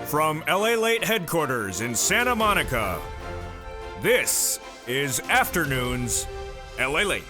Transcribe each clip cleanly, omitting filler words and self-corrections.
From LALATE headquarters in Santa Monica, this is Afternoons LALATE.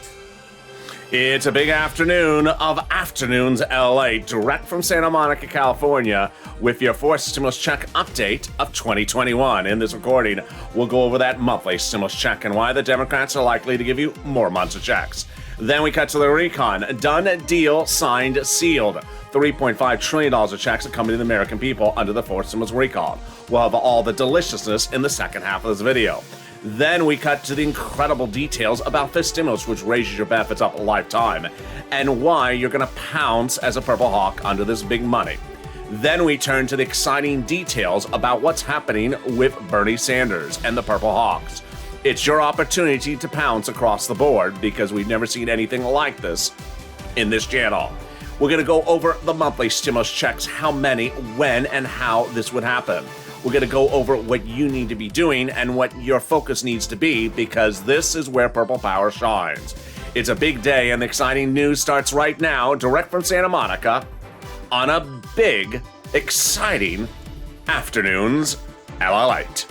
It's a big afternoon of Afternoons LA, direct from Santa Monica, California, with your fourth stimulus check update of 2021. In this recording, we'll go over that monthly stimulus check and why the Democrats are likely to give you more months of checks. Then we cut to the recon. Done deal, signed, sealed. $3.5 trillion of checks are coming to the American people under the fourth stimulus recall. We'll have all the deliciousness in the second half of this video. Then we cut to the incredible details about this stimulus, which raises your benefits up a lifetime, and why you're going to pounce as a Purple Hawk under this big money. Then we turn to the exciting details about what's happening with Bernie Sanders and the Purple Hawks. It's your opportunity to pounce across the board because we've never seen anything like this in this channel. We're going to go over the monthly stimulus checks, how many, when, and how this would happen. We're going to go over what you need to be doing and what your focus needs to be, because this is where Purple Power shines. It's a big day, and the exciting news starts right now, direct from Santa Monica, on a big, exciting Afternoons LALATE.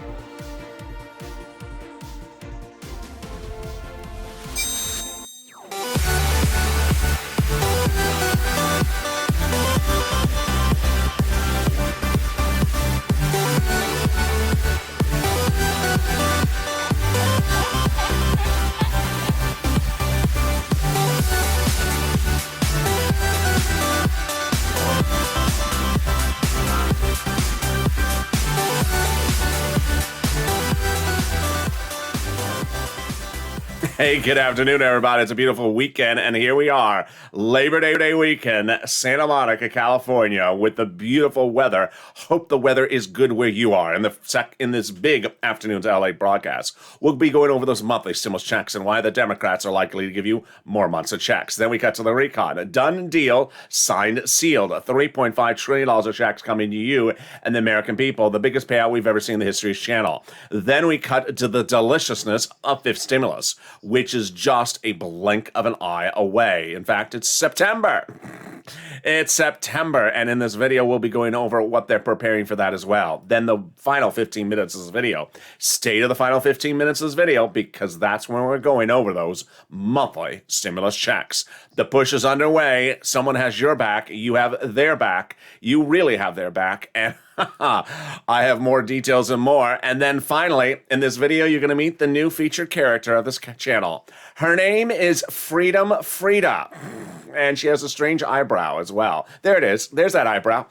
Hey, good afternoon, everybody. It's a beautiful weekend, and here we are, Labor Day weekend, Santa Monica, California, with the beautiful weather. Hope the weather is good where you are. In this big Afternoons LA broadcast, we'll be going over those monthly stimulus checks and why the Democrats are likely to give you more months of checks. Then we cut to the recon. Done deal, signed, sealed. $3.5 trillion of checks coming to you and the American people, the biggest payout we've ever seen in the history of this channel. Then we cut to the deliciousness of fifth stimulus, which is just a blink of an eye away. In fact, it's September. It's September, and in this video, we'll be going over what they're preparing for that as well. Then the final 15 minutes of this video. Stay to the final 15 minutes of this video, because that's when we're going over those monthly stimulus checks. The push is underway. Someone has your back. You have their back. You really have their back, and I have more details and more. And then finally, in this video, you're going to meet the new featured character of this channel. Her name is Freedom Frida, and she has a strange eyebrow as well. There it is. There's that eyebrow.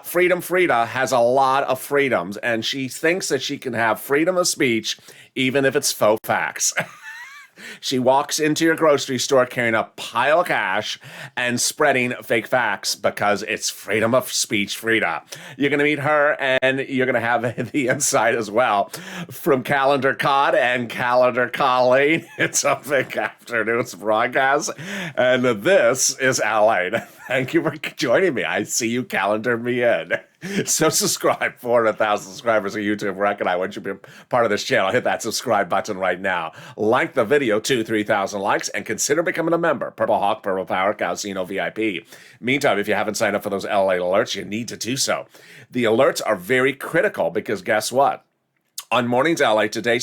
Freedom Frida has a lot of freedoms, and she thinks that she can have freedom of speech even if it's faux facts. She walks into your grocery store carrying a pile of cash and spreading fake facts because it's freedom of speech, Frida. You're going to meet her, and you're going to have the insight as well from Calendar Cod and Calendar Colleen. It's a big afternoon's broadcast, and this is LA. Thank you for joining me. I see you calendared me in. So subscribe. 400,000 subscribers on YouTube. Reckon I want you to be part of this channel. Hit that subscribe button right now. Like the video, 3,000 likes, and consider becoming a member. Purple Hawk, Purple Power, Casino VIP. Meantime, if you haven't signed up for those LA alerts, you need to do so. The alerts are very critical because guess what? On Mornings LA today,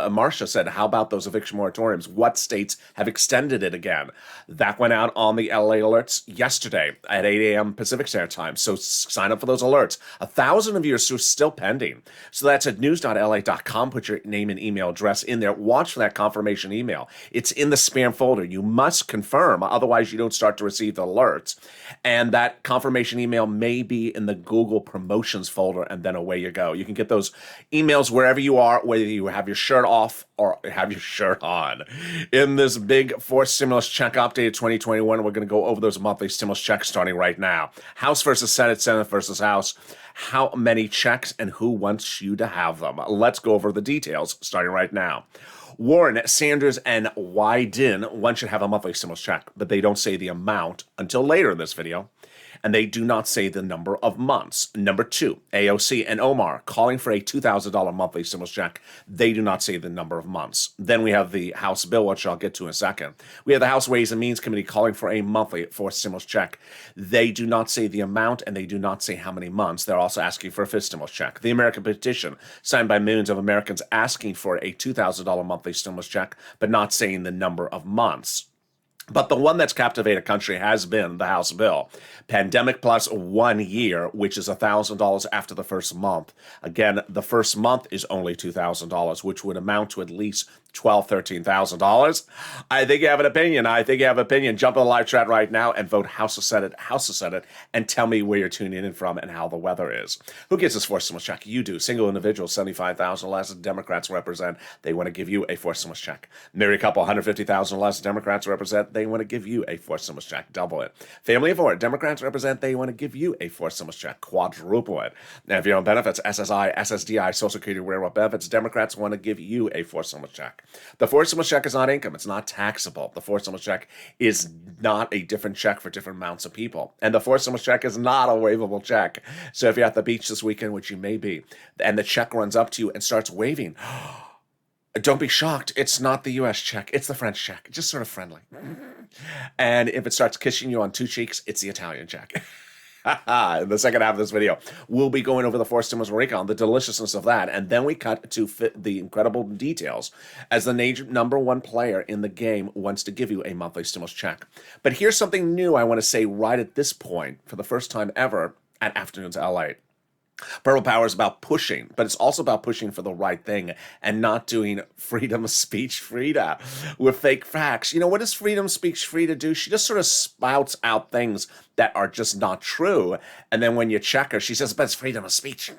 Marcia said, how about those eviction moratoriums? What states have extended it again? That went out on the LA alerts yesterday at 8 a.m. Pacific Standard Time. So sign up for those alerts. 1,000 of you are still pending. So that's at news.la.com. Put your name and email address in there. Watch for that confirmation email. It's in the spam folder. You must confirm, otherwise you don't start to receive the alerts. And that confirmation email may be in the Google promotions folder, and then away you go. You can get those emails wherever you are, whether you have your shirt off or have your shirt on. In this big fourth stimulus check update of 2021, we're going to go over those monthly stimulus checks starting right now. House versus Senate, Senate versus House. How many checks and who wants you to have them? Let's go over the details starting right now. Warren, Sanders, and Wyden, one should have a monthly stimulus check, but they don't say the amount until later in this video. and they do not say the number of months. Number two, AOC and Omar calling for a $2,000 monthly stimulus check. They do not say the number of months. Then we have the House bill, which I'll get to in a second. We have the House Ways and Means Committee calling for a monthly forced stimulus check. They do not say the amount, and they do not say how many months. They're also asking for a fifth stimulus check. The American petition, signed by millions of Americans asking for a $2,000 monthly stimulus check, but not saying the number of months. But the one that's captivated a country has been the House bill. Pandemic plus 1 year, which is $1,000 after the first month. Again, the first month is only $2,000, which would amount to at least $12,000, $13,000. I think you have an opinion. Jump on the live chat right now and vote House of Senate, and tell me where you're tuning in from and how the weather is. Who gets this forced stimulus check? You do. Single individual, $75,000 less. Democrats represent. They want to give you a forced stimulus check. Married couple, $150,000 less. Democrats represent. They want to give you a forced stimulus check. Double it. Family of four, Democrats represent. They want to give you a forced stimulus check. Quadruple it. Now, if you're on benefits, SSI, SSDI, Social Security, railroad benefits, Democrats want to give you a forced stimulus check. The forced stimulus check is not income. It's not taxable. The forced stimulus check is not a different check for different amounts of people. And the forced stimulus check is not a waivable check. So if you're at the beach this weekend, which you may be, and the check runs up to you and starts waving, don't be shocked. It's not the U.S. check. It's the French check. Just sort of friendly. And if it starts kissing you on two cheeks, it's the Italian check. In the second half of this video, we'll be going over the forced stimulus recon, the deliciousness of that, and then we cut to fit the incredible details as the number one player in the game wants to give you a monthly stimulus check. But here's something new I want to say right at this point for the first time ever at Afternoons LA. Purple Power is about pushing, but it's also about pushing for the right thing and not doing freedom of speech Frida with fake facts. You know, what does freedom of speech Frida do? She just sort of spouts out things that are just not true. And then when you check her, she says, but it's freedom of speech.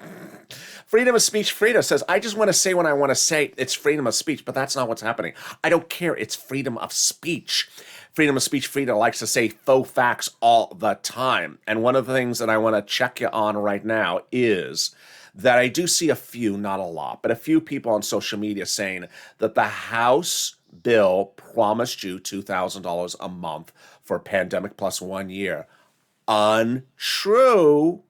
Freedom of speech Frida says, I just want to say what I want to say. It's freedom of speech, but that's not what's happening. I don't care. It's freedom of speech. Freedom of speech Frida likes to say faux facts all the time. And one of the things that I want to check you on right now is that I do see a few, not a lot, but a few people on social media saying that the House bill promised you $2,000 a month for pandemic plus 1 year. Untrue.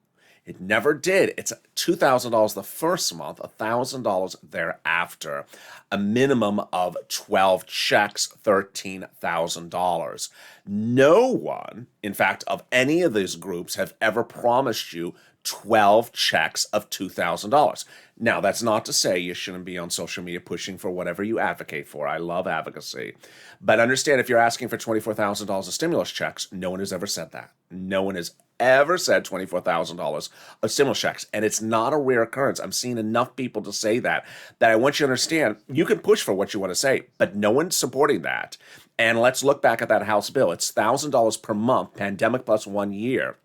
It never did. It's $2,000 the first month, $1,000 thereafter. A minimum of 12 checks, $13,000. No one, in fact, of any of these groups have ever promised you 12 checks of $2,000. Now, that's not to say you shouldn't be on social media pushing for whatever you advocate for. I love advocacy. But understand, if you're asking for $24,000 of stimulus checks, no one has ever said that. No one has ever said $24,000 of stimulus checks. And it's not a rare occurrence. I'm seeing enough people to say that I want you to understand you can push for what you want to say, but no one's supporting that. And let's look back at that House bill. It's $1,000 per month, pandemic plus 1 year.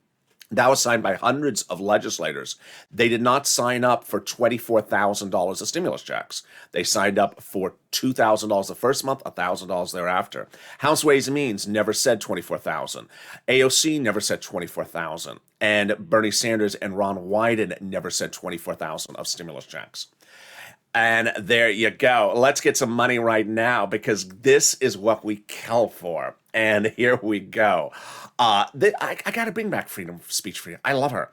That was signed by hundreds of legislators. They did not sign up for $24,000 of stimulus checks. They signed up for $2,000 the first month, $1,000 thereafter. House Ways and Means never said $24,000. AOC never said $24,000. And Bernie Sanders and Ron Wyden never said $24,000 of stimulus checks. And there you go. Let's get some money right now because this is what we kill for. And here we go. I got to bring back freedom of speech Frida. I love her.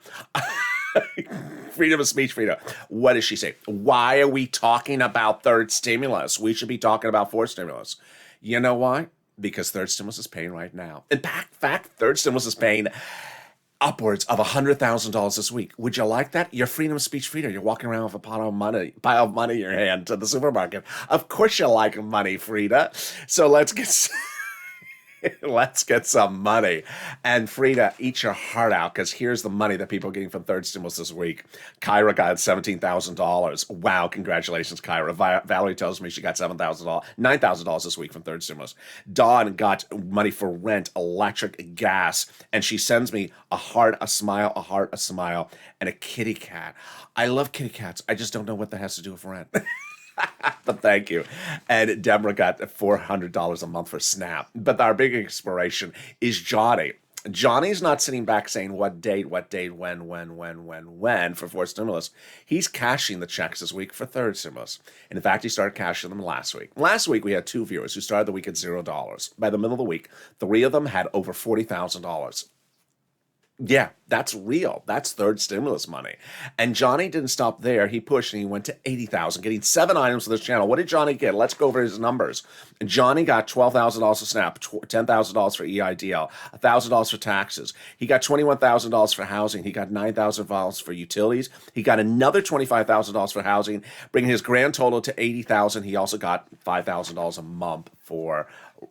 Freedom of speech Frida. What does she say? Why are we talking about third stimulus? We should be talking about fourth stimulus. You know why? Because third stimulus is paying right now. In fact, third stimulus is paying upwards of $100,000 this week. Would you like that? Your freedom of speech Frida. You're walking around with a pile of money in your hand to the supermarket. Of course you like money, Frida. So let's get some money. And Frida, eat your heart out, because here's the money that people are getting from third stimulus this week. Kyra got $17,000. Wow, congratulations, Kyra. Valerie tells me she got $9,000 this week from third stimulus. Dawn got money for rent, electric, gas, and she sends me a heart, a smile, and a kitty cat. I love kitty cats. I just don't know what that has to do with rent. But thank you. And Deborah got $400 a month for SNAP. But our big inspiration is Johnny. Johnny's not sitting back saying what date, when for fourth stimulus. He's cashing the checks this week for third stimulus. And in fact, he started cashing them last week. Last week, we had 2 viewers who started the week at $0. By the middle of the week, 3 of them had over $40,000. Yeah, that's real. That's third stimulus money. And Johnny didn't stop there. He pushed and he went to 80,000, getting 7 items for this channel. What did Johnny get? Let's go over his numbers. Johnny got $12,000 for SNAP, $10,000 for EIDL, $1,000 for taxes. He got $21,000 for housing. He got $9,000 for utilities. He got another $25,000 for housing, bringing his grand total to 80,000. He also got $5,000 a month for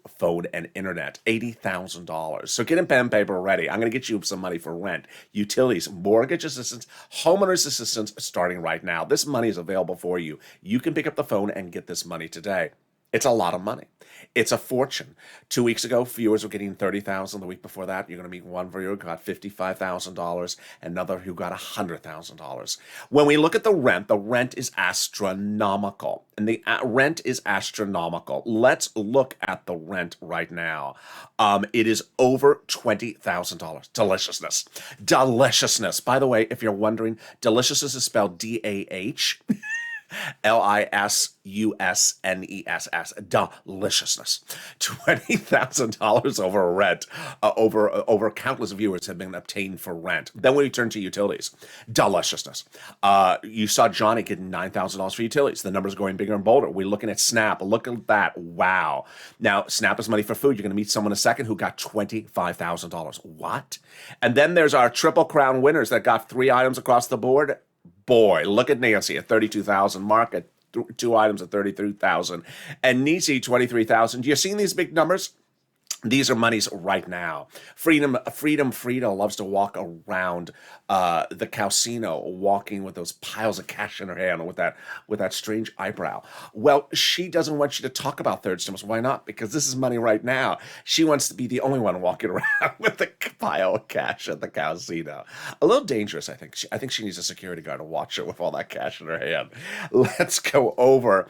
phone and internet. $80,000. So get in pen and paper ready. I'm going to get you some money for rent, utilities, mortgage assistance, homeowners assistance starting right now. This money is available for you. You can pick up the phone and get this money today. It's a lot of money. It's a fortune. 2 weeks ago, viewers were getting $30,000. The week before that, you're going to meet one viewer who got $55,000, another who got $100,000. When we look at the rent is astronomical. And the rent is astronomical. Let's look at the rent right now. It is over $20,000. Deliciousness. Deliciousness. By the way, if you're wondering, deliciousness is spelled D-A-H. Lisussness. Deliciousness. $20,000 over rent. Over countless viewers have been obtained for rent. Then we turn to utilities. Deliciousness. You saw Johnny getting $9,000 for utilities. The numbers are going bigger and bolder. We're looking at Snap. Look at that. Wow. Now, Snap is money for food. You're going to meet someone in a second who got $25,000. What? And then there's our Triple Crown winners that got 3 items across the board. Boy, look at Nancy at 32,000, Mark at 2 items at 33,000, and Nisi 23,000. You seeing these big numbers? These are monies right now. Frida loves to walk around the casino, walking with those piles of cash in her hand with that strange eyebrow. Well, she doesn't want you to talk about third stimulus. Why not? Because this is money right now. She wants to be the only one walking around with a pile of cash at the casino. A little dangerous, I think. I think she needs a security guard to watch her with all that cash in her hand. Let's go over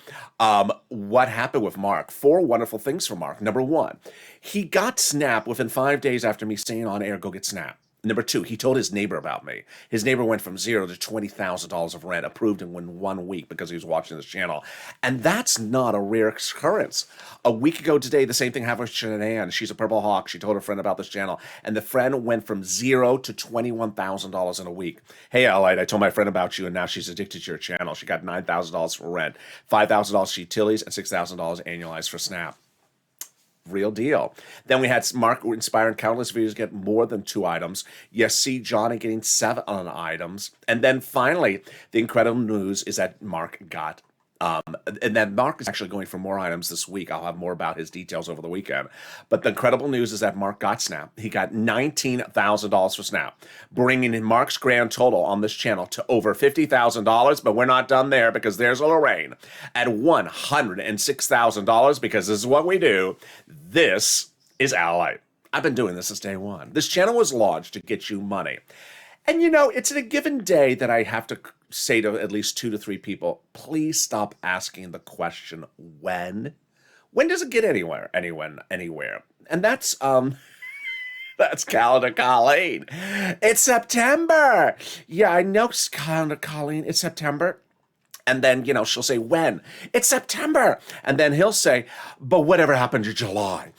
what happened with Mark. 4 wonderful things for Mark. Number 1, he got Snap within 5 days after me saying on air, go get Snap. Number 2, he told his neighbor about me. His neighbor went from $0 to $20,000 of rent, approved in 1 week because he was watching this channel. And that's not a rare occurrence. A week ago today, the same thing happened with Shanann. She's a Purple Hawk. She told her friend about this channel. And the friend went from $0 to $21,000 in a week. Hey, LALATE, I told my friend about you, and now she's addicted to your channel. She got $9,000 for rent, $5,000 for utilities, and $6,000 annualized for Snap. Real deal. Then we had Mark inspiring countless viewers get more than 2 items. You see Johnny getting 7 items. And then finally, the incredible news is that Mark got and then Mark is actually going for more items this week. I'll have more about his details over the weekend. But the incredible news is that Mark got Snap. He got $19,000 for Snap, bringing in Mark's grand total on this channel to over $50,000. But we're not done there, because there's Lorraine at $106,000, because this is what we do. This is LALATE. I've been doing this since day one. This channel was launched to get you money. And it's in a given day that I have to say to at least 2 to 3 people, please stop asking the question, when? When does it get anywhere? And that's that's Calendar Colleen. It's September. Yeah, I know, Calendar Colleen, it's September. And then, she'll say, when? It's September. And then he'll say, but whatever happened to July?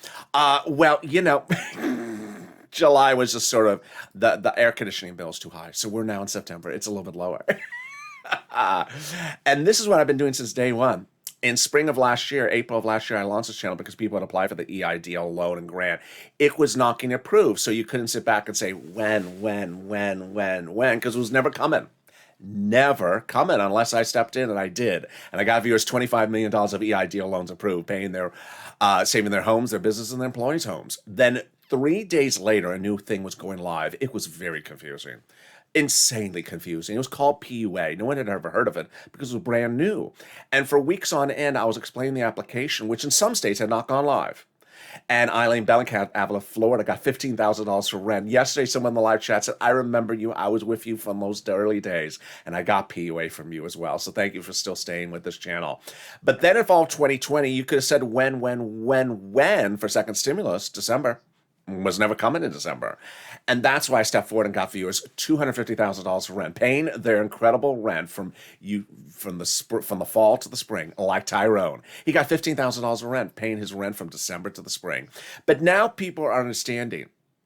July was just sort of, the air conditioning bill is too high. So we're now in September. It's a little bit lower. And this is what I've been doing since day one. In spring of last year, April of last year, I launched this channel because people had applied for the EIDL loan and grant. It was not getting approved. So you couldn't sit back and say, when, because it was never coming. Never coming unless I stepped in, and I did. And I got viewers $25 million of EIDL loans approved, paying saving their homes, their business, and their employees' homes. Then 3 days later, a new thing was going live. It was very confusing. Insanely confusing. It was called PUA. No one had ever heard of it because it was brand new. And for weeks on end, I was explaining the application, which in some states had not gone live. And Eileen Bellencat, Avila, Florida, got $15,000 for rent. Yesterday, someone in the live chat said, I remember you. I was with you from those early days. And I got PUA from you as well. So thank you for still staying with this channel. But then in fall 2020, you could have said when for second stimulus, December. Was never coming in December. And that's why I stepped forward and got viewers $250,000 for rent, paying their incredible rent from the fall to the spring, like Tyrone. He got $15,000 of rent, paying his rent from December to the spring. But now people are understanding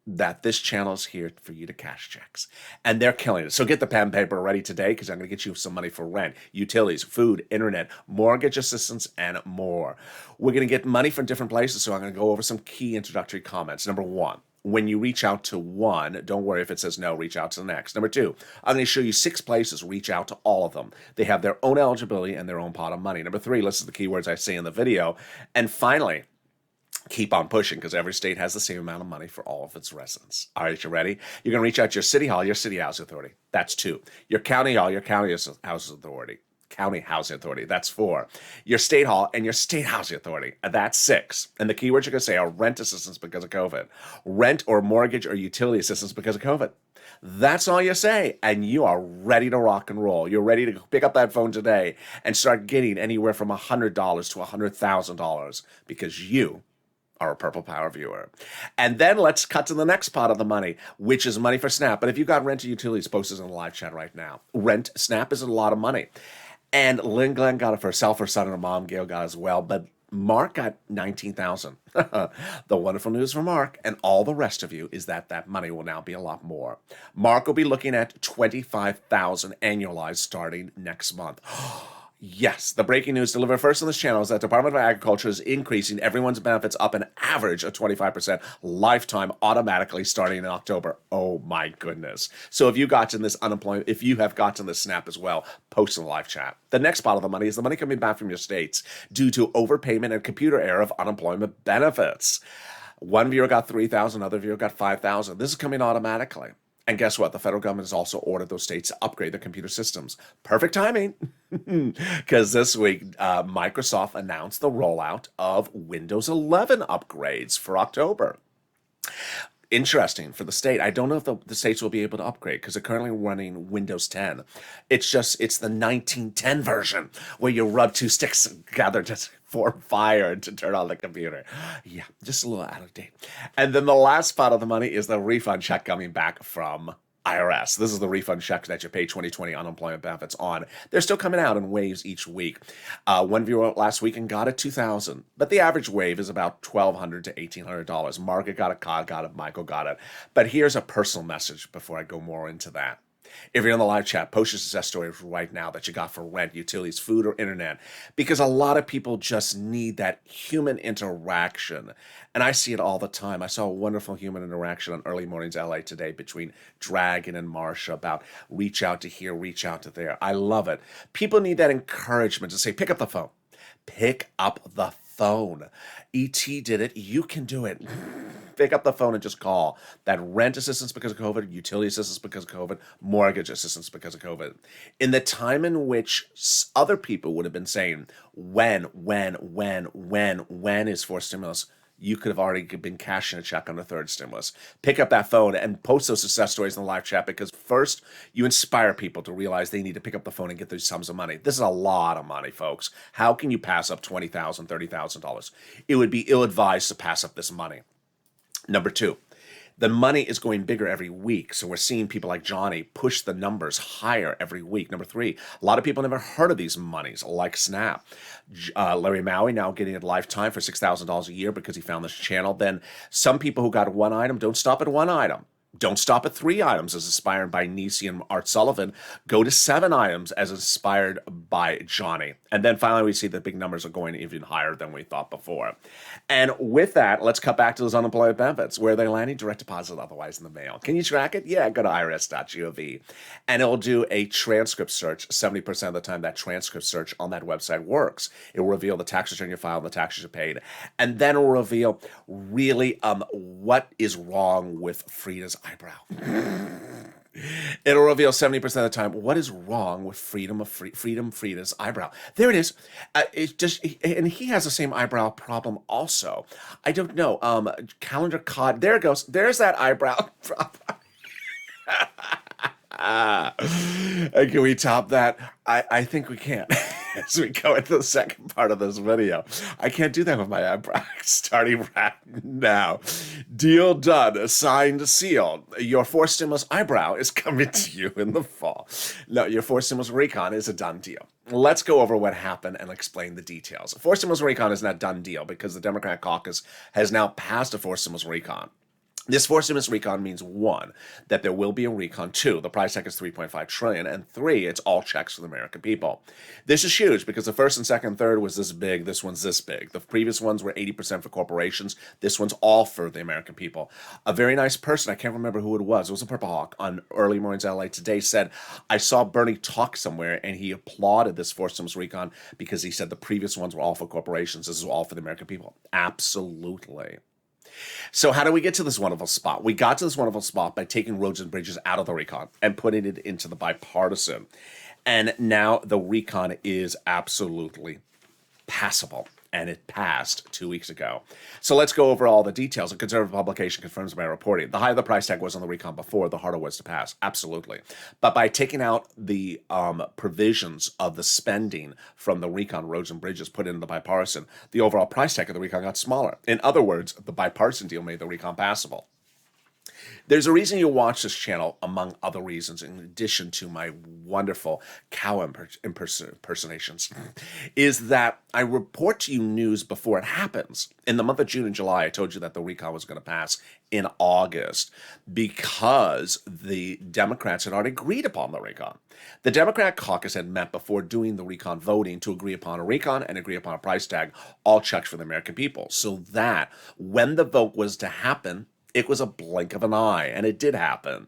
that this channel is here for you to cash checks. And they're killing it. So get the pen and paper ready today because I'm going to get you some money for rent, utilities, food, internet, mortgage assistance, and more. We're going to get money from different places, so I'm going to go over some key introductory comments. Number one, when you reach out to one, don't worry if it says no, reach out to the next. Number two, I'm going to show you 6 places, reach out to all of them. They have their own eligibility and their own pot of money. Number three, listen to the keywords I say in the video. And finally, keep on pushing because every state has the same amount of money for all of its residents. All right, you ready? You're going to reach out to your city hall, your city housing authority. That's 2. Your county hall, your county housing authority. County housing authority. That's 4. Your state hall and your state housing authority. That's 6. And the keywords you're going to say are rent assistance because of COVID, rent or mortgage or utility assistance because of COVID. That's all you say, and you are ready to rock and roll. You're ready to pick up that phone today and start getting anywhere from $100 to $100,000 because you are a Purple Power viewer. And then let's cut to the next pot of the money, which is money for SNAP. But if you got rent or utilities, post this in the live chat right now. Rent, SNAP is a lot of money. And Lynn Glenn got it for herself, her son, and her mom. Gail got it as well. But Mark got $19,000. The wonderful news for Mark and all the rest of you is that that money will now be a lot more. Mark will be looking at $25,000 annualized starting next month. Yes, the breaking news delivered first on this channel is that Department of Agriculture is increasing everyone's benefits up an average of 25% lifetime automatically starting in October. Oh my goodness. So if you gotten this unemployment, if you have gotten this SNAP as well, post in the live chat. The next part of the money is the money coming back from your states due to overpayment and computer error of unemployment benefits. One viewer got $3,000, another viewer got $5,000. This is coming automatically. And guess what? The federal government has also ordered those states to upgrade their computer systems. Perfect timing, because this week, Microsoft announced the rollout of Windows 11 upgrades for October. Interesting for the state. I don't know if the states will be able to upgrade because they're currently running Windows 10. It's the 1910 version where you rub 2 sticks together to form fire to turn on the computer. Yeah, just a little out of date. And then the last part of the money is the refund check coming back from IRS. This is the refund check that you pay 2020 unemployment benefits on. They're still coming out in waves each week. One viewer last week and got it $2,000, but the average wave is about $1,200 to $1,800. Margaret got it, Todd got it, Michael got it. But here's a personal message before I go more into that. If you're in the live chat, post your success story right now that you got for rent, utilities, food, or internet, because a lot of people just need that human interaction. And I see it all the time. I saw a wonderful human interaction on Early Mornings LA today between Dragon and Marsha about reach out to here, reach out to there. I love it. People need that encouragement to say, pick up the phone. Pick up the phone. E.T. did it. You can do it. Pick up the phone and just call. That rent assistance because of COVID, utility assistance because of COVID, mortgage assistance because of COVID. In the time in which other people would have been saying, when is for stimulus, you could have already been cashing a check on the third stimulus. Pick up that phone and post those success stories in the live chat because first, you inspire people to realize they need to pick up the phone and get those sums of money. This is a lot of money, folks. How can you pass up $20,000, $30,000? It would be ill-advised to pass up this money. Number 2, the money is going bigger every week. So we're seeing people like Johnny push the numbers higher every week. Number 3, a lot of people never heard of these monies like SNAP. Larry Maui now getting a lifetime for $6,000 a year because he found this channel. Then some people who got one item, don't stop at one item. Don't stop at 3 items as inspired by Nisi and Art Sullivan. Go to 7 items as inspired by Johnny. And then finally, we see the big numbers are going even higher than we thought before. And with that, let's cut back to those unemployment benefits. Where are they landing? Direct deposit, otherwise in the mail. Can you track it? Yeah, go to irs.gov. And it'll do a transcript search. 70% of the time, that transcript search on that website works. It will reveal the tax return you filed and the taxes you paid. And then it will reveal really what is wrong with Frida's eyebrow. It'll reveal 70% of the time what is wrong with Frida's eyebrow. There it is. And he has the same eyebrow problem also. I don't know. Calendar Cod. There it goes. There's that eyebrow problem. Can we top that? I think we can. As we go into the second part of this video. I can't do that with my eyebrow. Starting right now. Deal done. Signed, sealed. Your 4 stimulus eyebrow is coming to you in the fall. No, your 4 stimulus recon is a done deal. Let's go over what happened and explain the details. 4 stimulus recon is not a done deal because the Democrat caucus has now passed a 4 stimulus recon. This fourth stimulus recon means one, that there will be a recon. Two, the price tag is 3.5 trillion, and three, it's all checks for the American people. This is huge because the first and second and third was this big. This one's this big. The previous ones were 80% for corporations. This one's all for the American people. A very nice person, I can't remember who it was a Purple Hawk on Early Mornings LA today, said, I saw Bernie talk somewhere and he applauded this fourth stimulus recon because he said the previous ones were all for corporations. This is all for the American people. Absolutely. So how do we get to this wonderful spot? We got to this wonderful spot by taking roads and bridges out of the recon and putting it into the bipartisan. And now the recon is absolutely passable. And it passed 2 weeks ago. So let's go over all the details. A conservative publication confirms my reporting. The higher the price tag was on the recon before, the harder it was to pass. Absolutely. But by taking out the provisions of the spending from the recon, roads and bridges, put in the bipartisan, the overall price tag of the recon got smaller. In other words, the bipartisan deal made the recon passable. There's a reason you watch this channel, among other reasons, in addition to my wonderful cow impersonations, is that I report to you news before it happens. In the month of June and July, I told you that the recon was going to pass in August because the Democrats had already agreed upon the recon. The Democrat caucus had met before doing the recon voting to agree upon a recon and agree upon a price tag, all checked for the American people, so that when the vote was to happen, it was a blink of an eye, and it did happen.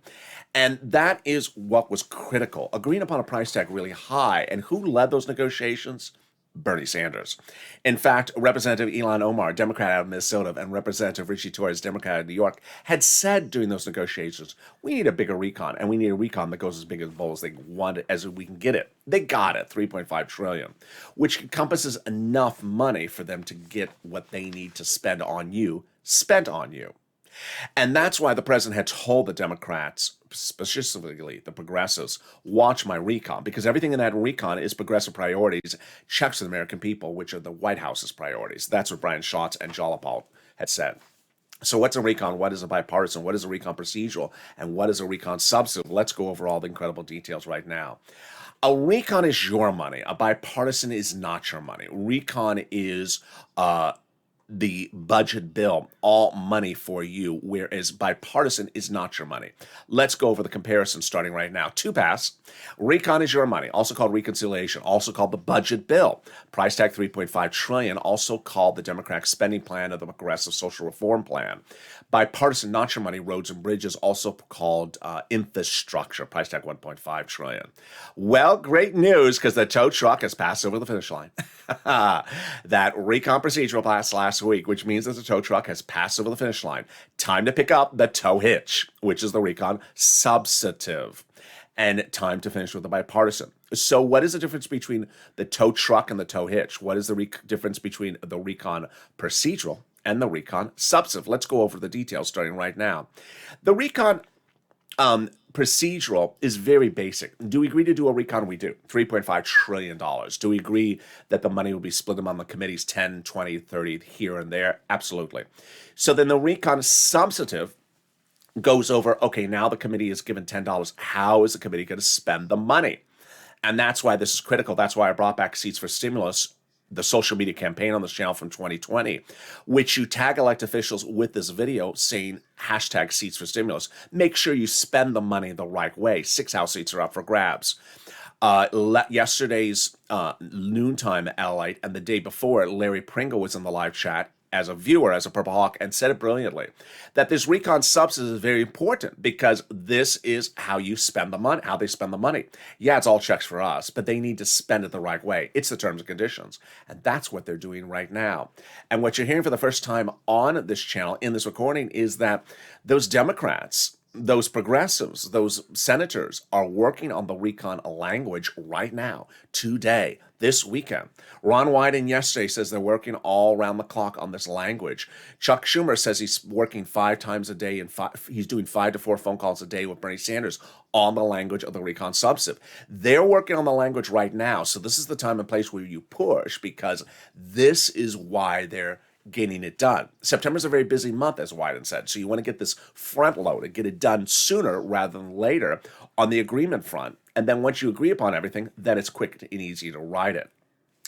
And that is what was critical. Agreeing upon a price tag really high. And who led those negotiations? Bernie Sanders. In fact, Representative Ilhan Omar, Democrat out of Minnesota, and Representative Richie Torres, Democrat out of New York, had said during those negotiations, we need a bigger recon, and we need a recon that goes as big as bold as they want it, as we can get it. They got it, 3.5 trillion, which encompasses enough money for them to get what they need to spend on you, spent on you. And that's why the president had told the Democrats, specifically the progressives, watch my recon, because everything in that recon is progressive priorities, checks for the American people, which are the White House's priorities. That's what Brian Schatz and Jalopal had said. So what's a recon? What is a bipartisan? What is a recon procedural? And what is a recon substantive? Let's go over all the incredible details right now. A recon is your money. A bipartisan is not your money. Recon is the budget bill, all money for you, whereas bipartisan is not your money. Let's go over the comparison starting right now. To pass, recon is your money, also called reconciliation, also called the budget bill. Price tag 3.5 trillion, also called the Democratic spending plan or the progressive social reform plan. Bipartisan, not your money, roads and bridges, also called infrastructure. Price tag 1.5 trillion. Well, great news, because the tow truck has passed over the finish line. That recon procedural passed last week, which means that the tow truck has passed over the finish line. Time to pick up the tow hitch, which is the recon substantive. And time to finish with the bipartisan. So what is the difference between the tow truck and the tow hitch? What is the difference between the recon procedural and the recon substantive? Let's go over the details starting right now. The recon procedural is very basic. Do we agree to do a recon? We do. $3.5 trillion. Do we agree that the money will be split among the committees 10, 20, 30 here and there? Absolutely. So then the recon substantive goes over, okay, now the committee is given $10. How is the committee going to spend the money? And that's why this is critical. That's why I brought back Seats for Stimulus, the social media campaign on this channel from 2020, which you tag elected officials with this video saying hashtag Seats for Stimulus. Make sure you spend the money the right way. 6 House seats are up for grabs. Yesterday's noontime LALATE and the day before, Larry Pringle was in the live chat as a viewer, as a Purple Hawk, and said it brilliantly, that this recon substance is very important because this is how you spend the money, how they spend the money. Yeah, it's all checks for us, but they need to spend it the right way. It's the terms and conditions, and that's what they're doing right now. And what you're hearing for the first time on this channel, in this recording, is that those Democrats, those progressives, those senators are working on the recon language right now, today, this weekend. Ron Wyden yesterday says they're working all around the clock on this language. Chuck Schumer says he's working 5 times a day and he's doing 5 to 4 phone calls a day with Bernie Sanders on the language of the recon substantive. They're working on the language right now. So this is the time and place where you push, because this is why they're getting it done. September's a very busy month, as Wyden said, so you want to get this front load and get it done sooner rather than later on the agreement front. And then once you agree upon everything, then it's quick and easy to write it.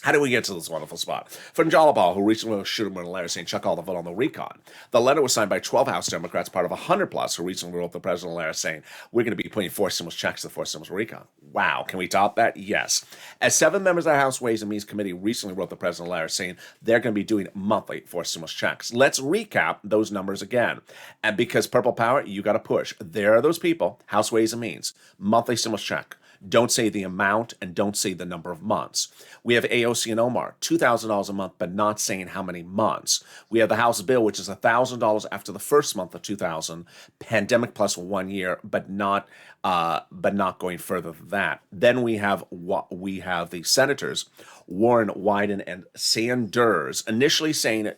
How do we get to this wonderful spot? From Jalabal, who recently wrote a letter saying, chuck all the vote on the recon. The letter was signed by 12 House Democrats, part of 100 plus, who recently wrote the president a letter saying, we're going to be putting 4 stimulus checks to the 4 stimulus recon. Wow. Can we top that? Yes. As 7 members of the House Ways and Means Committee recently wrote the president a letter saying they're going to be doing monthly 4 stimulus checks. Let's recap those numbers again. And because Purple Power, you got to push. There are those people, House Ways and Means, monthly stimulus check. Don't say the amount and don't say the number of months. We have AOC and Omar, $2,000 a month, but not saying how many months. We have the House bill, which is $1,000 after the first month of 2000, pandemic plus 1 year, but not going further than that. Then we have the senators, Warren, Wyden, and Sanders, initially saying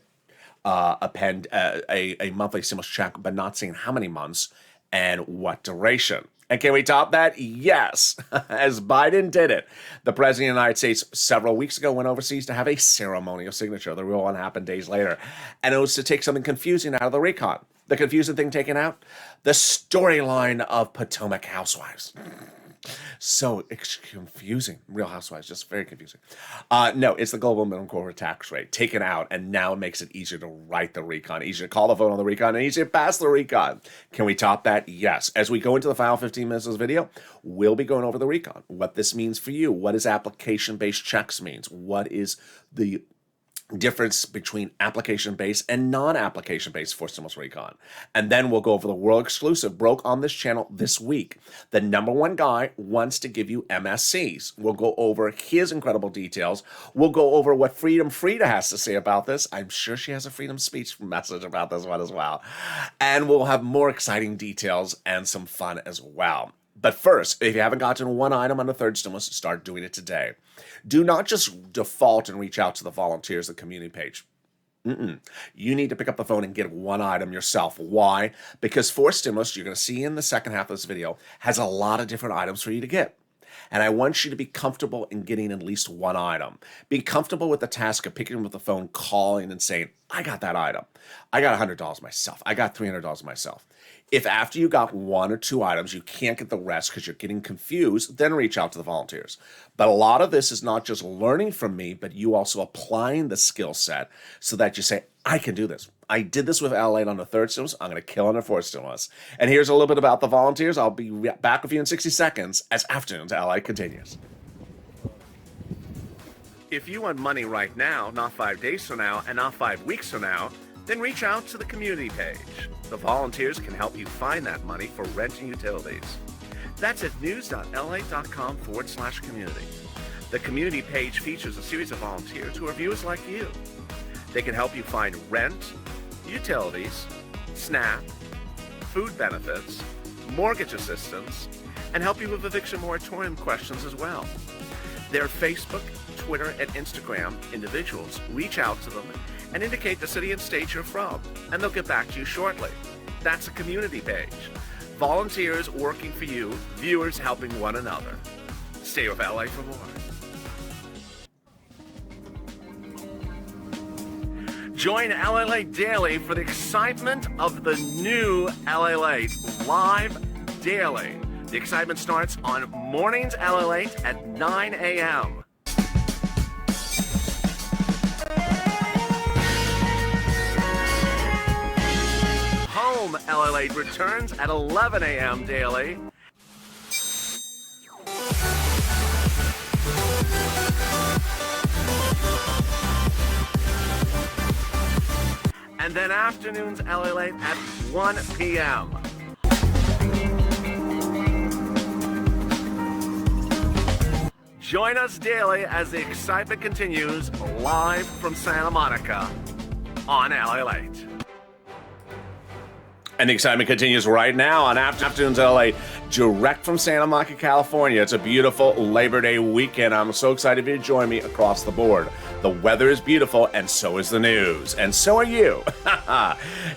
a monthly stimulus check, but not saying how many months and what duration. And can we top that? Yes, as Biden did it. The President of the United States several weeks ago went overseas to have a ceremonial signature. The real one happened days later. And it was to take something confusing out of the recon. The confusing thing taken out? The storyline of Potomac Housewives. So confusing. Real Housewives, just very confusing. No, it's the global minimum corporate tax rate taken out, and now it makes it easier to write the recon, easier to call the vote on the recon, and easier to pass the recon. Can we top that? Yes. As we go into the final 15 minutes of this video, we'll be going over the recon, what this means for you, what is application-based checks means, what is the difference between application-based and non-application-based for stimulus recon. And then we'll go over the world exclusive broke on this channel this week. The #1 guy wants to give you MSCs. We'll go over his incredible details. We'll go over what Freedom Frida has to say about this. I'm sure she has a freedom speech message about this one as well. And we'll have more exciting details and some fun as well. But first, if you haven't gotten one item on the third stimulus, start doing it today. Do not just default and reach out to the volunteers, the community page. You need to pick up the phone and get one item yourself. Why? Because 4 stimulus, you're going to see in the second half of this video, has a lot of different items for you to get. And I want you to be comfortable in getting at least one item. Be comfortable with the task of picking up the phone, calling, and saying, I got that item. I got $100 myself. I got $300 myself. If after you got 1 or 2 items, you can't get the rest because you're getting confused, then reach out to the volunteers. But a lot of this is not just learning from me, but you also applying the skill set so that you say, I can do this. I did this with LALATE on the third stimulus. I'm going to kill on the fourth stimulus. And here's a little bit about the volunteers. I'll be back with you in 60 seconds as Afternoons LALATE continues. If you want money right now, not 5 days from now, and not 5 weeks from now, then reach out to the community page. The volunteers can help you find that money for rent and utilities. That's at news.lalate.com/community. The community page features a series of volunteers who are viewers like you. They can help you find rent, utilities, SNAP, food benefits, mortgage assistance, and help you with eviction moratorium questions as well. Their Facebook, Twitter, and Instagram individuals reach out to them and indicate the city and state you're from, and they'll get back to you shortly. That's a community page. Volunteers working for you, viewers helping one another. Stay with LA for more. Join LALATE Daily for the excitement of the new LALATE live daily. The excitement starts on mornings LALATE at 9 a.m. Home LALATE returns at 11 a.m. daily. And then Afternoons LALATE at 1 p.m. Join us daily as the excitement continues live from Santa Monica on LALATE. And the excitement continues right now on Afternoons LALATE, direct from Santa Monica, California. It's a beautiful Labor Day weekend. I'm so excited for you to join me across the board. The weather is beautiful, and so is the news. And so are you.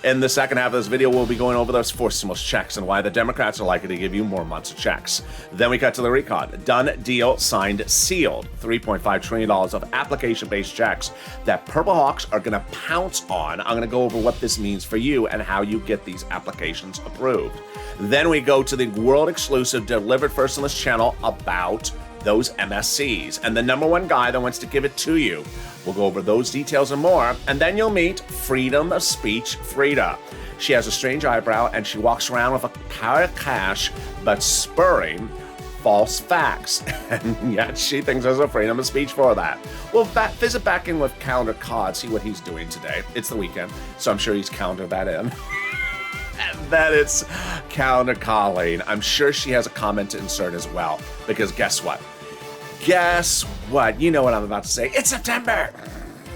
In the second half of this video, we'll be going over those 4 stimulus checks and why the Democrats are likely to give you more months of checks. Then we cut to the recon. Done deal, signed, sealed. $3.5 trillion of application-based checks that Purple Hawks are going to pounce on. I'm going to go over what this means for you and how you get these applications approved. Then we go to the world exclusive delivered first on this channel about those MSCs. And the number one guy that wants to give it to you. We'll go over those details and more. And then you'll meet Freedom of Speech Frida. She has a strange eyebrow and she walks around with a pile of cash, but spurring false facts. And yet she thinks there's a freedom of speech for that. Well, visit back in with Calendar Cod, see what he's doing today. It's the weekend, so I'm sure he's counted that in. And then it's Calendar Colleen. I'm sure she has a comment to insert as well, because guess what? Guess what? You know what I'm about to say. It's September!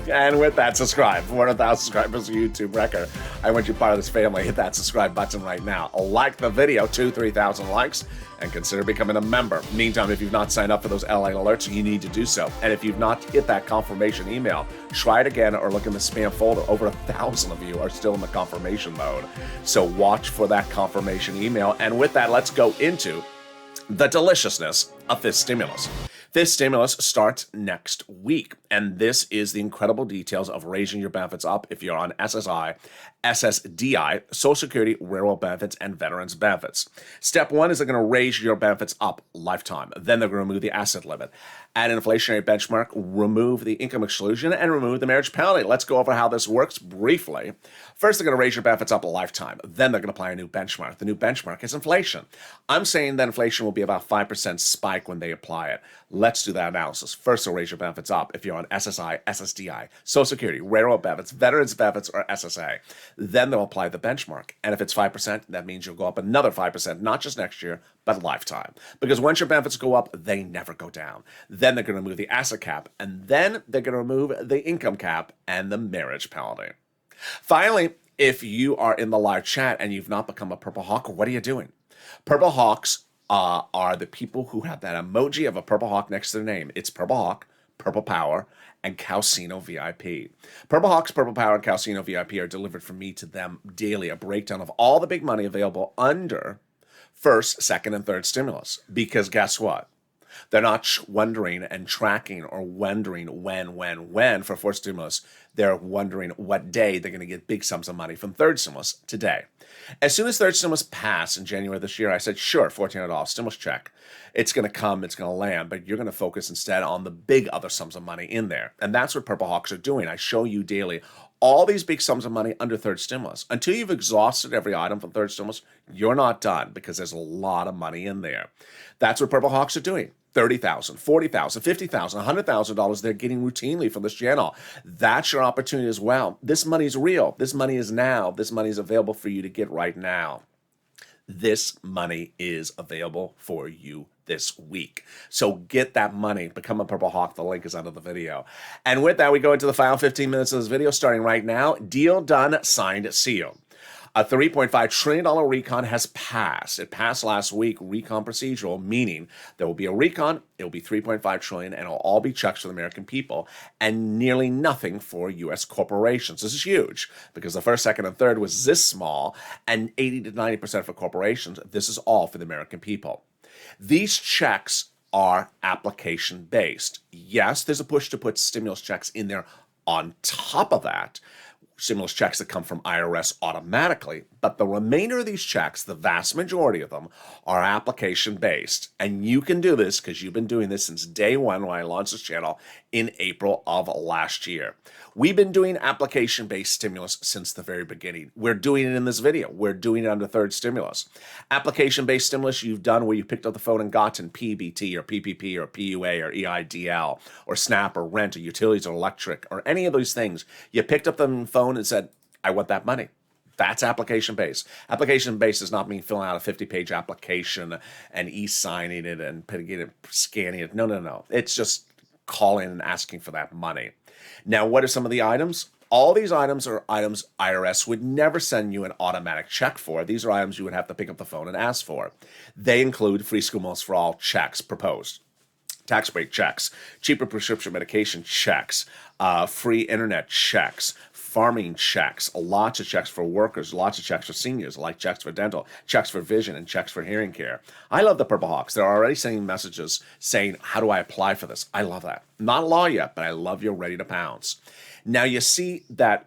And with that, subscribe. 400,000 subscribers to YouTube record. I want you part of this family. Hit that subscribe button right now. Like the video, 3,000 likes, and consider becoming a member. Meantime, if you've not signed up for those LA alerts, you need to do so. And if you've not hit that confirmation email, try it again or look in the spam folder. Over 1,000 of you are still in the confirmation mode. So watch for that confirmation email. And with that, let's go into the deliciousness of this stimulus. This stimulus starts next week, and this is the incredible details of raising your benefits up if you're on SSI, SSDI, Social Security, Railroad benefits, and Veterans benefits. Step one is they're going to raise your benefits up lifetime. Then they're going to remove the asset limit, add an inflationary benchmark, remove the income exclusion, and remove the marriage penalty. Let's go over how this works briefly. First, they're going to raise your benefits up a lifetime. Then they're going to apply a new benchmark. The new benchmark is inflation. I'm saying that inflation will be about 5% spike when they apply it. Let's do that analysis. First, they'll raise your benefits up if you're on SSI, SSDI, Social Security, Railroad benefits, Veterans benefits, or SSA. Then they'll apply the benchmark. And if it's 5%, that means you'll go up another 5%, not just next year, but lifetime. Because once your benefits go up, they never go down. Then they're going to remove the asset cap, and then they're going to remove the income cap and the marriage penalty. Finally, if you are in the live chat and you've not become a Purple Hawk, what are you doing? Purple Hawks are the people who have that emoji of a Purple Hawk next to their name. It's Purple Hawk, Purple Power, and Calcino VIP. Purple Hawks, Purple Power, and Calcino VIP are delivered from me to them daily, a breakdown of all the big money available under first, second, and third stimulus. Because guess what? They're not wondering and tracking or wondering when for fourth stimulus. They're wondering what day they're going to get big sums of money from third stimulus today. As soon as third stimulus passed in January of this year, I said, sure, $1,400 stimulus check. It's going to come, it's going to land, but you're going to focus instead on the big other sums of money in there. And that's what Purple Hawks are doing. I show you daily all these big sums of money under third stimulus. Until you've exhausted every item from third stimulus, you're not done because there's a lot of money in there. That's what Purple Hawks are doing. $30,000, $40,000, $50,000, $100,000 they're getting routinely from this channel. That's your opportunity as well. This money is real. This money is now. This money is available for you to get right now. This money is available for you this week. So get that money. Become a Purple Hawk. The link is under the video. And with that, we go into the final 15 minutes of this video starting right now. Deal done, signed, sealed. A $3.5 trillion recon has passed. It passed last week, recon procedural, meaning there will be a recon, it will be $3.5 trillion, and it'll all be checks for the American people, and nearly nothing for U.S. corporations. This is huge, because the first, second, and third was this small, and 80 to 90% for corporations. This is all for the American people. These checks are application-based. Yes, there's a push to put stimulus checks in there on top of that, stimulus checks that come from IRS automatically, but the remainder of these checks, the vast majority of them, are application-based. And you can do this because you've been doing this since day one when I launched this channel in April of last year. We've been doing application-based stimulus since the very beginning. We're doing it in this video. We're doing it under third stimulus. Application-based stimulus you've done where you picked up the phone and gotten PBT or PPP or PUA or EIDL or SNAP or rent or utilities or electric or any of those things. You picked up the phone and said, I want that money. That's application-based. Application-based does not mean filling out a 50-page application and e-signing it and scanning it. No. It's just calling and asking for that money. Now, what are some of the items? All these items are items IRS would never send you an automatic check for. These are items you would have to pick up the phone and ask for. They include free school meals for all checks proposed, tax break checks, cheaper prescription medication checks, free internet checks, farming checks, lots of checks for workers, lots of checks for seniors, like checks for dental, checks for vision, and checks for hearing care. I love the Purple Hawks. They're already sending messages saying, how do I apply for this? I love that. Not law yet, but I love you're ready to pounce. Now you see that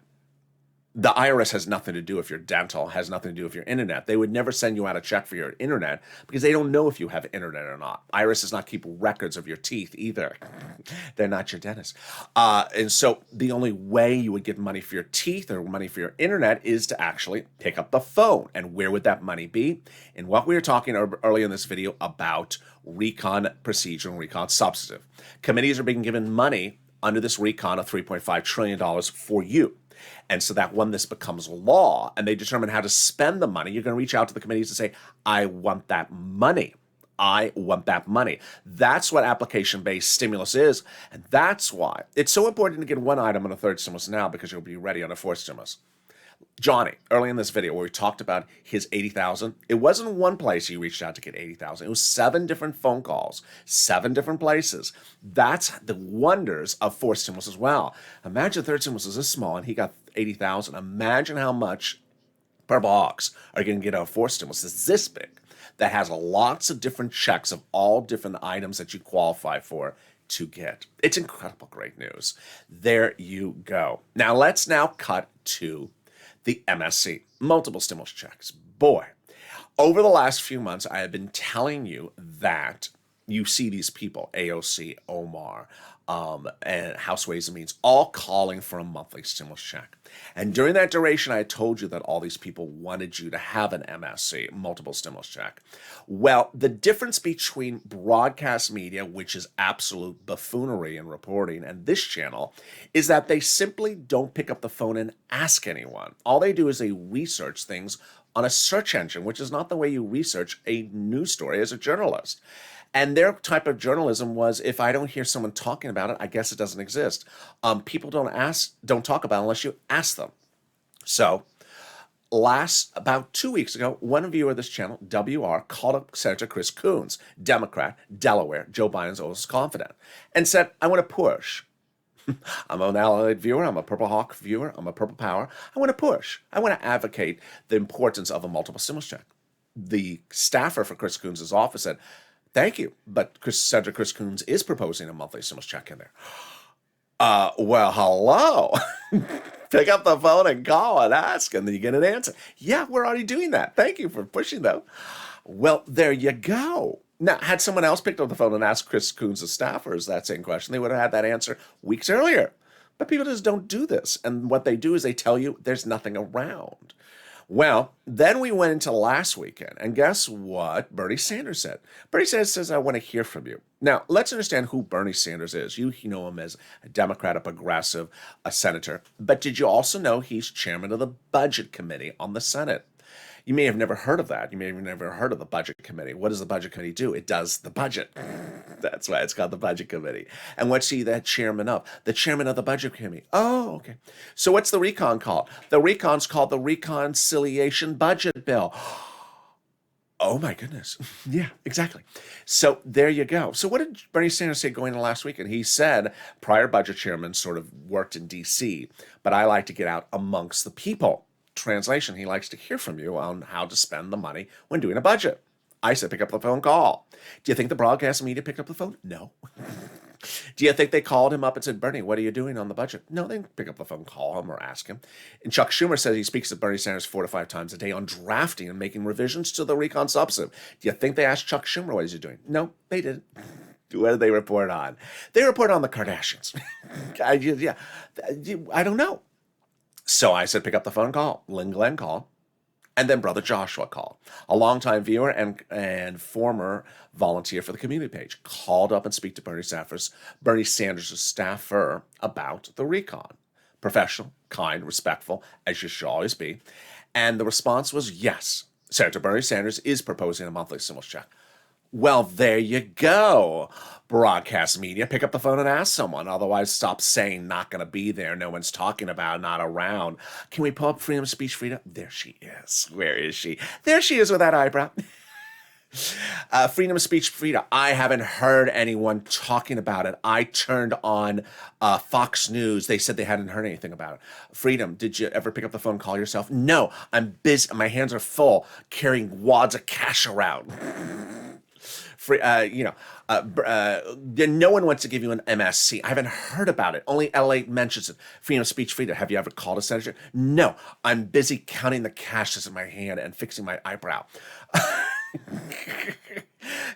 The IRS has nothing to do if you're dental, has nothing to do with your internet. They would never send you out a check for your internet because they don't know if you have internet or not. IRS does not keep records of your teeth either. They're not your dentist. And so the only way you would get money for your teeth or money for your internet is to actually pick up the phone. And where would that money be? And what we were talking earlier in this video about recon procedure and recon substantive. Committees are being given money under this recon of $3.5 trillion for you. And so that when this becomes law and they determine how to spend the money, you're going to reach out to the committees and say, I want that money. I want that money. That's what application-based stimulus is. And that's why it's so important to get one item on a third stimulus now, because you'll be ready on a fourth stimulus. Johnny, early in this video where we talked about his $80,000, it wasn't one place he reached out to get $80,000. It was 7 different phone calls, 7 different places. That's the wonders of fourth stimulus as well. Imagine third stimulus is this small and he got $80,000. Imagine how much Purple Hawks are going to get out of fourth stimulus. It's this big. That has lots of different checks of all different items that you qualify for to get. It's incredible, great news. There you go. Now let's cut to the MSC, multiple stimulus checks. Boy, over the last few months, I have been telling you that you see these people, AOC, Omar, and House Ways and Means, all calling for a monthly stimulus check. And during that duration, I told you that all these people wanted you to have an MSC, multiple stimulus check. Well, the difference between broadcast media, which is absolute buffoonery in reporting, and this channel is that they simply don't pick up the phone and ask anyone. All they do is they research things on a search engine, which is not the way you research a news story as a journalist. And their type of journalism was, if I don't hear someone talking about it, I guess it doesn't exist. People don't talk about it unless you ask them. So about 2 weeks ago, one viewer of this channel, WR, called up Senator Chris Coons, Democrat, Delaware, Joe Biden's oldest confidant, and said, I want to push. I'm an LALATE viewer. I'm a Purple Hawk viewer. I'm a Purple Power. I want to push. I want to advocate the importance of a multiple stimulus check. The staffer for Chris Coons' office said, thank you, but Senator Chris Coons is proposing a monthly stimulus check in there. Well, hello. Pick up the phone and call and ask, and then you get an answer. Yeah, we're already doing that. Thank you for pushing, though. Well, there you go. Now, had someone else picked up the phone and asked Chris Coons' staffers that same question, they would have had that answer weeks earlier. But people just don't do this. And what they do is they tell you there's nothing around. Well, then we went into last weekend, and guess what Bernie Sanders said? Bernie Sanders says, I want to hear from you. Now, let's understand who Bernie Sanders is. You know him as a Democrat, a progressive, a senator. But did you also know he's chairman of the Budget Committee on the Senate? You may have never heard of that. You may have never heard of the Budget Committee. What does the Budget Committee do? It does the budget. That's why it's called the Budget Committee. And what's he the chairman of? The chairman of the Budget Committee. Oh, okay. So what's the recon called? The recon's called the Reconciliation Budget Bill. Oh, my goodness. Yeah, exactly. So there you go. So what did Bernie Sanders say going into last weekend? He said prior budget chairman sort of worked in D.C., but I like to get out amongst the people. Translation, he likes to hear from you on how to spend the money when doing a budget. I said, pick up the phone, call. Do you think the broadcast media picked up the phone? No. Do you think they called him up and said, Bernie, what are you doing on the budget? No, they didn't pick up the phone, call him, or ask him. And Chuck Schumer says he speaks to Bernie Sanders 4 to 5 times a day on drafting and making revisions to the recon substantive. Do you think they asked Chuck Schumer what he's doing? No, they didn't. What did they report on? They report on the Kardashians. I don't know. So I said, pick up the phone, call. Lynn Glenn called. And then Brother Joshua called. A longtime viewer and former volunteer for the community page called up and speak to Bernie Sanders' staffer about the recon. Professional, kind, respectful, as you should always be. And the response was, yes, Senator Bernie Sanders is proposing a monthly stimulus check. Well, there you go. Broadcast media, pick up the phone and ask someone. Otherwise, stop saying not going to be there. No one's talking about, not around. Can we pull up freedom of speech, Frida? There she is. Where is she? There she is with that eyebrow. Freedom of speech, Frida. I haven't heard anyone talking about it. I turned on Fox News. They said they hadn't heard anything about it. Freedom, did you ever pick up the phone and call yourself? No, I'm busy. My hands are full carrying wads of cash around. No one wants to give you an MSC. I haven't heard about it. Only LA mentions it. Freedom of speech, freedom. Have you ever called a senator? No, I'm busy counting the cash that's in my hand and fixing my eyebrow.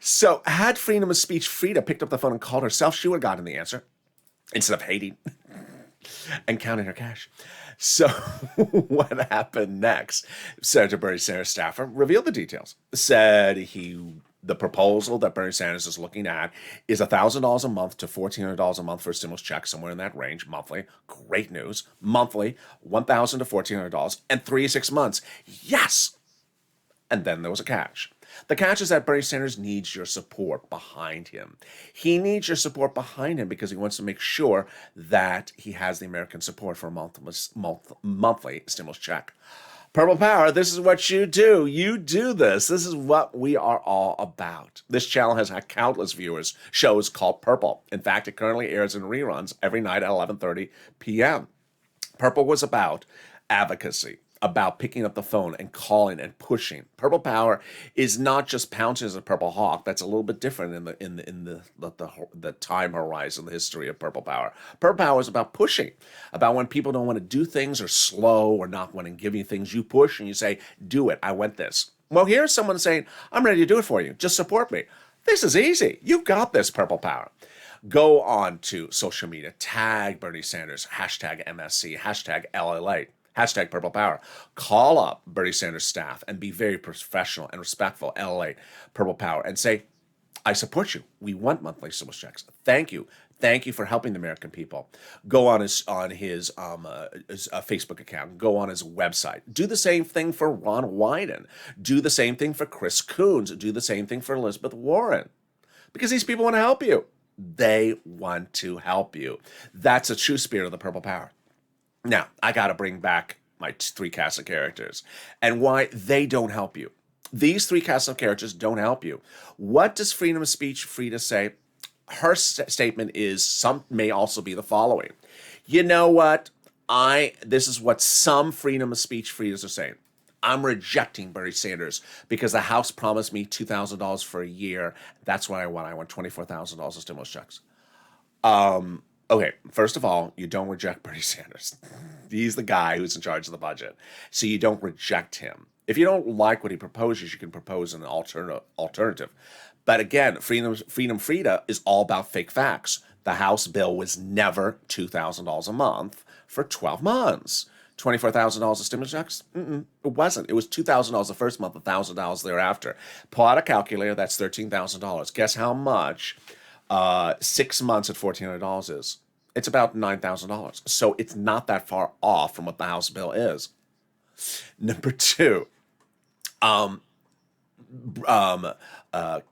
So had freedom of speech Frida picked up the phone and called herself, she would have gotten the answer instead of hating and counting her cash. So what happened next? Senator Bernie Sanders' staffer revealed the details. Said the proposal that Bernie Sanders is looking at is $1,000 a month to $1,400 a month for a stimulus check, somewhere in that range, monthly. Great news. Monthly, $1,000 to $1,400 and 3 to 6 months. Yes! And then there was a catch. The catch is that Bernie Sanders needs your support behind him. He needs your support behind him because he wants to make sure that he has the American support for a monthly stimulus check. Purple Power, this is what you do. You do this. This is what we are all about. This channel has had countless shows called Purple. In fact, it currently airs in reruns every night at 11:30 p.m. Purple was about advocacy, about picking up the phone and calling and pushing. Purple Power is not just pouncing as a Purple Hawk. That's a little bit different in the time horizon, the history of Purple Power. Purple Power is about pushing, about when people don't want to do things or slow or not want to give you things. You push and you say, do it. I want this. Well, here's someone saying, I'm ready to do it for you. Just support me. This is easy. You've got this, Purple Power. Go on to social media. Tag Bernie Sanders. Hashtag MSC. Hashtag LALATE. Hashtag Purple Power. Call up Bernie Sanders' staff and be very professional and respectful, LA Purple Power, and say, I support you. We want monthly stimulus checks. Thank you. Thank you for helping the American people. Go on his Facebook account. Go on his website. Do the same thing for Ron Wyden. Do the same thing for Chris Coons. Do the same thing for Elizabeth Warren. Because these people want to help you. They want to help you. That's a true spirit of the Purple Power. Now, I got to bring back my 3 cast of characters and why they don't help you. These 3 cast of characters don't help you. What does freedom of speech Frida say? Her statement is, some may also be the following. You know what? This is what some freedom of speech Fridas are saying. I'm rejecting Bernie Sanders because the House promised me $2,000 for a year. That's what I want. I want $24,000 of stimulus checks. Okay, first of all, you don't reject Bernie Sanders. He's the guy who's in charge of the budget. So you don't reject him. If you don't like what he proposes, you can propose an alternative. But again, Freedom Frida is all about fake facts. The House bill was never $2,000 a month for 12 months. $24,000 of stimulus checks? It wasn't. It was $2,000 the first month, $1,000 thereafter. Pull out a calculator, that's $13,000. Guess how much 6 months at $1,400 is? It's about $9,000. So it's not that far off from what the House bill is. Number 2,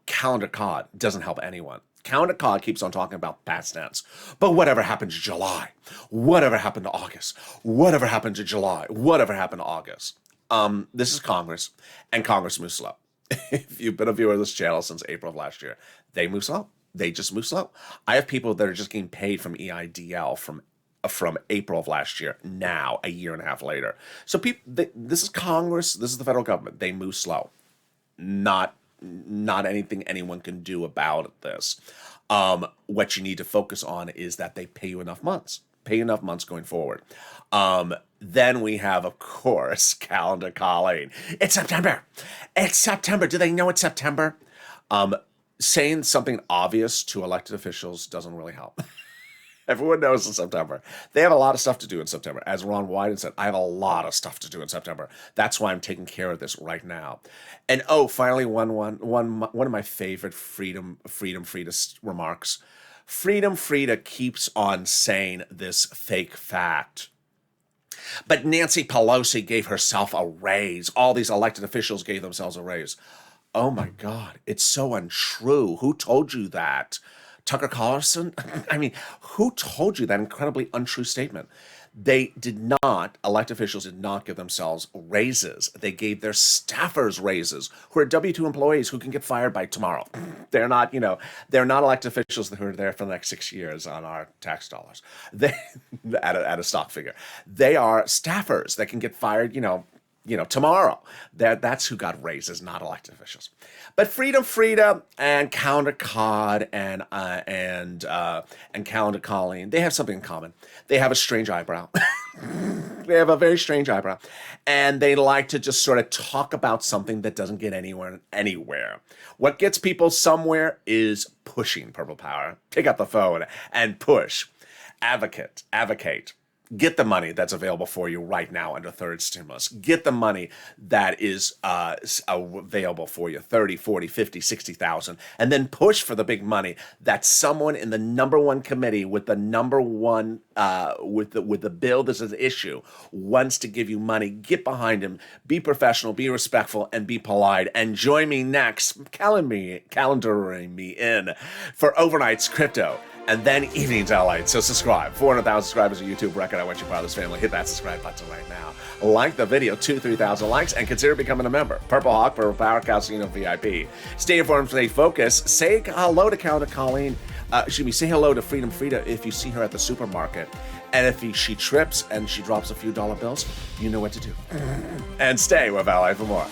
calendar COD doesn't help anyone. Calendar COD keeps on talking about past tense. But whatever happened to July? Whatever happened to August? Whatever happened to July? Whatever happened to August? This is Congress, and Congress moves slow. If you've been a viewer of this channel since April of last year, they move slow. They just move slow. I have people that are just getting paid from EIDL from April of last year, now, a year and a half later. So this is Congress, this is the federal government. They move slow. Not anything anyone can do about this. What you need to focus on is that they pay you enough months. Pay enough months going forward. Then we have, of course, calendar calling. It's September. It's September. Do they know it's September? Saying something obvious to elected officials doesn't really help. Everyone knows in September. They have a lot of stuff to do in September. As Ron Wyden said, I have a lot of stuff to do in September. That's why I'm taking care of this right now. And finally, one of my favorite Freedom Frida remarks. Freedom Frida keeps on saying this fake fact. But Nancy Pelosi gave herself a raise. All these elected officials gave themselves a raise. Oh my God, it's so untrue. Who told you that? Tucker Carlson? I mean, who told you that incredibly untrue statement? Elected officials did not give themselves raises. They gave their staffers raises, who are W-2 employees who can get fired by tomorrow. They're not elected officials who are there for the next 6 years on our tax dollars. They, at a stock figure. They are staffers that can get fired, tomorrow. That's who got raises, not elected officials. But Freedom Frida and Calendar Cod and Calendar Colleen, they have something in common. They have a strange eyebrow. They have a very strange eyebrow. And they like to just sort of talk about something that doesn't get anywhere. What gets people somewhere is pushing Purple Power. Pick up the phone and push. Advocate. Get the money that's available for you right now under third stimulus. Get the money that is available for you, 30, 40, 50, 60,000. And then push for the big money that someone in the number one committee with the number one, with the bill that's an issue wants to give you money. Get behind him. Be professional, be respectful, and be polite. And join me next, calendaring me in for Overnight's Crypto. And then Evening's LALATE. So subscribe. 400,000 subscribers on YouTube record. I want you part of this family. Hit that subscribe button right now. Like the video, 2,000-3,000 likes, and consider becoming a member. Purple Hawk, Purple Power, Calcino VIP. Stay informed, stay focused. Say hello to Calendar Colleen. Say hello to Freedom Frida if you see her at the supermarket. And if she trips and she drops a few dollar bills, you know what to do. And stay with LA for more.